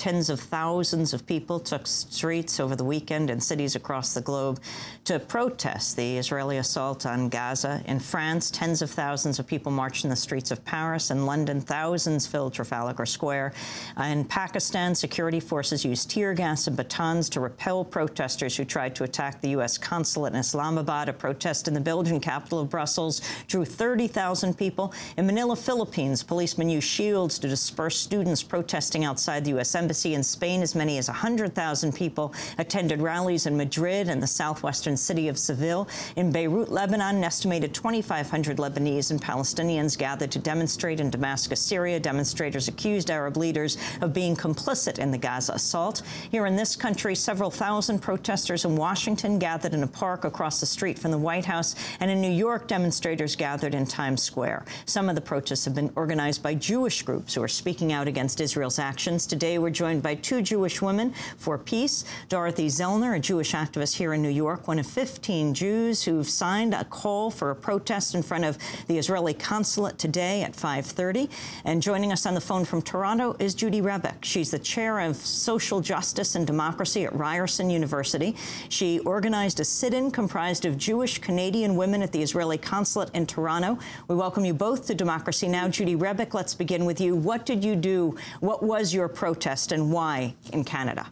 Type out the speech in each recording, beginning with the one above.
Tens of thousands of people took streets over the weekend in cities across the globe to protest the Israeli assault on Gaza. In France, tens of thousands of people marched in the streets of Paris. In London, thousands filled Trafalgar Square. In Pakistan, security forces used tear gas and batons to repel protesters who tried to attack the U.S. consulate in Islamabad. A protest in the Belgian capital of Brussels drew 30,000 people. In Manila, Philippines, policemen used shields to disperse students protesting outside the U.S. Embassy. In Spain, as many as 100,000 people attended rallies in Madrid and the southwestern city of Seville. In Beirut, Lebanon, an estimated 2,500 Lebanese and Palestinians gathered to demonstrate in Damascus, Syria. Demonstrators accused Arab leaders of being complicit in the Gaza assault. Here in this country, several thousand protesters in Washington gathered in a park across the street from the White House, and in New York, demonstrators gathered in Times Square. Some of the protests have been organized by Jewish groups who are speaking out against Israel's actions. Today, we're joined by two Jewish women for peace. Dorothy Zellner, a Jewish activist here in New York, one of 15 Jews who've signed a call for a protest in front of the Israeli Consulate today at 5:30. And joining us on the phone from Toronto is Judy Rebick. She's the chair of Social Justice and Democracy at Ryerson University. She organized a sit-in comprised of Jewish Canadian women at the Israeli Consulate in Toronto. We welcome you both to Democracy Now! Judy Rebick, let's begin with you. What did you do? What was your protest and why in Canada?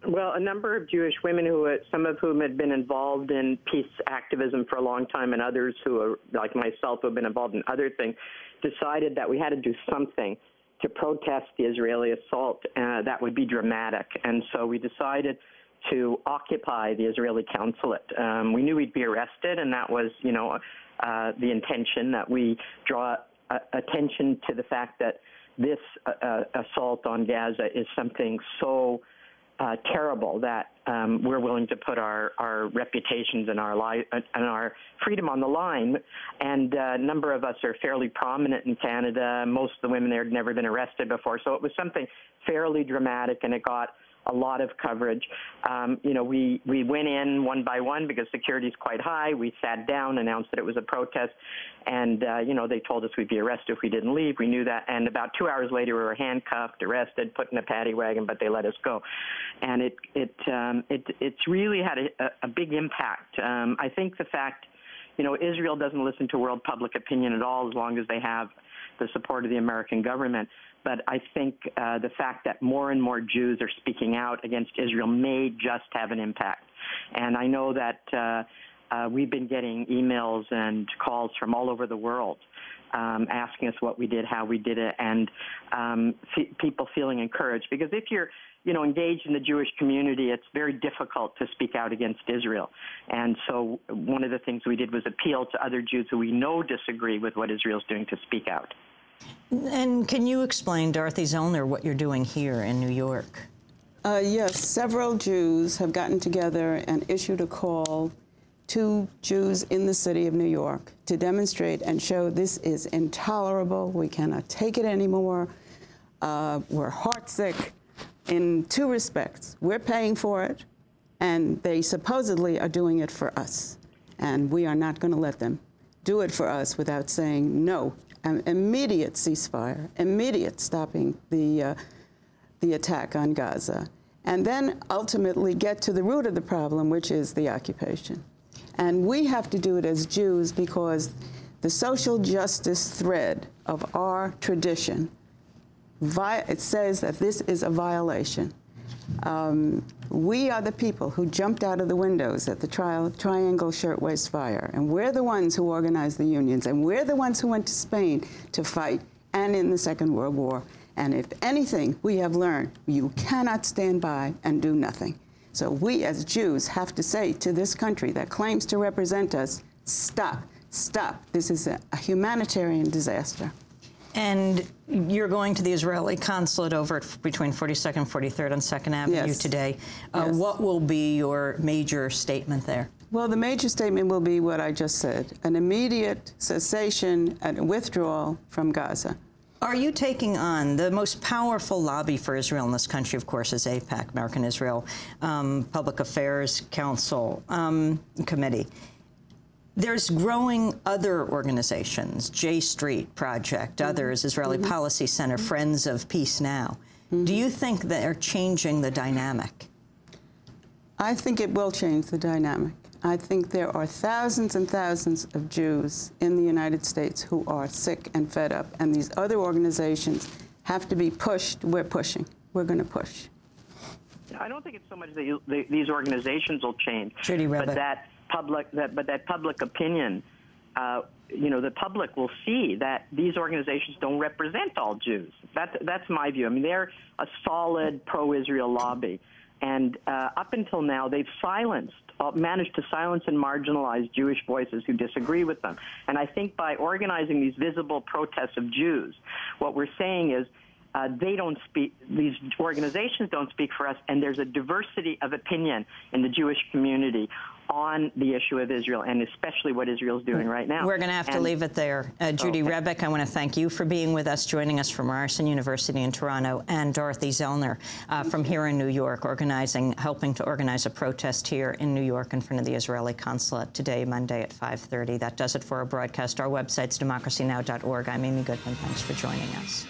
Well, a number of Jewish women, some of whom had been involved in peace activism for a long time, and others who are, like myself, who have been involved in other things, decided that we had to do something to protest the Israeli assault that would be dramatic. And so we decided to occupy the Israeli consulate. We knew we'd be arrested, and that was, the intention, that we draw attention to the fact that this assault on Gaza is something so terrible that we're willing to put our reputations and our freedom on the line. And a number of us are fairly prominent in Canada. Most of the women there had never been arrested before. So it was something fairly dramatic, and it got a lot of coverage. We went in one by one because security is quite high. We sat down, announced that it was a protest, and, they told us we'd be arrested if we didn't leave. We knew that. And about 2 hours later, we were handcuffed, arrested, put in a paddy wagon, but they let us go. And it's really had a big impact. I think the fact, Israel doesn't listen to world public opinion at all as long as they have the support of the American government. But I think the fact that more and more Jews are speaking out against Israel may just have an impact. And I know that we've been getting emails and calls from all over the world asking us what we did, how we did it, and people feeling encouraged. Because if you're engaged in the Jewish community, it's very difficult to speak out against Israel. And so one of the things we did was appeal to other Jews who we know disagree with what Israel's doing to speak out. And can you explain, Dorothy Zellner, what you're doing here in New York? Yes, several Jews have gotten together and issued a call to Jews in the city of New York to demonstrate and show this is intolerable. We cannot take it anymore. We're heartsick in two respects. We're paying for it, and they supposedly are doing it for us. And we are not going to let them do it for us without saying no. Immediate ceasefire, immediate stopping the attack on Gaza, and then ultimately get to the root of the problem, which is the occupation. And we have to do it as Jews because the social justice thread of our tradition, it says that this is a violation. We are the people who jumped out of the windows at the Triangle Shirtwaist Fire, and we're the ones who organized the unions, and we're the ones who went to Spain to fight, and in the Second World War. And if anything we have learned, you cannot stand by and do nothing. So we as Jews have to say to this country that claims to represent us, stop, stop. This is a humanitarian disaster. And you're going to the Israeli consulate over between 42nd and 43rd on 2nd Avenue today. Yes. What will be your major statement there? Well, the major statement will be what I just said, an immediate cessation and withdrawal from Gaza. Are you taking on the most powerful lobby for Israel in this country, of course, is AIPAC, American Israel Public Affairs Council Committee. There's growing other organizations, J Street Project, others, Israeli Policy Center, Friends of Peace Now. Do you think they're changing the dynamic? I think it will change the dynamic. I think there are thousands and thousands of Jews in the United States who are sick and fed up, and these other organizations have to be pushed. We're pushing. We're going to push. I don't think it's so much that these organizations will change, Judy Rebick. but that public opinion. You know, the public will see that these organizations don't represent all Jews. That's my view. I mean, they're a solid pro-Israel lobby, and up until now, they've managed to silence and marginalize Jewish voices who disagree with them. And I think by organizing these visible protests of Jews, what we're saying is they don't speak, these organizations don't speak for us, and there's a diversity of opinion in the Jewish community on the issue of Israel, and especially what Israel's doing right now. We're going to have to leave it there. Judy Rebick, I want to thank you for being with us, joining us from Ryerson University in Toronto, and Dorothy Zellner from here in New York, helping to organize a protest here in New York in front of the Israeli Consulate today, Monday at 5:30. That does it for our broadcast. Our website's democracynow.org. I'm Amy Goodman. Thanks for joining us.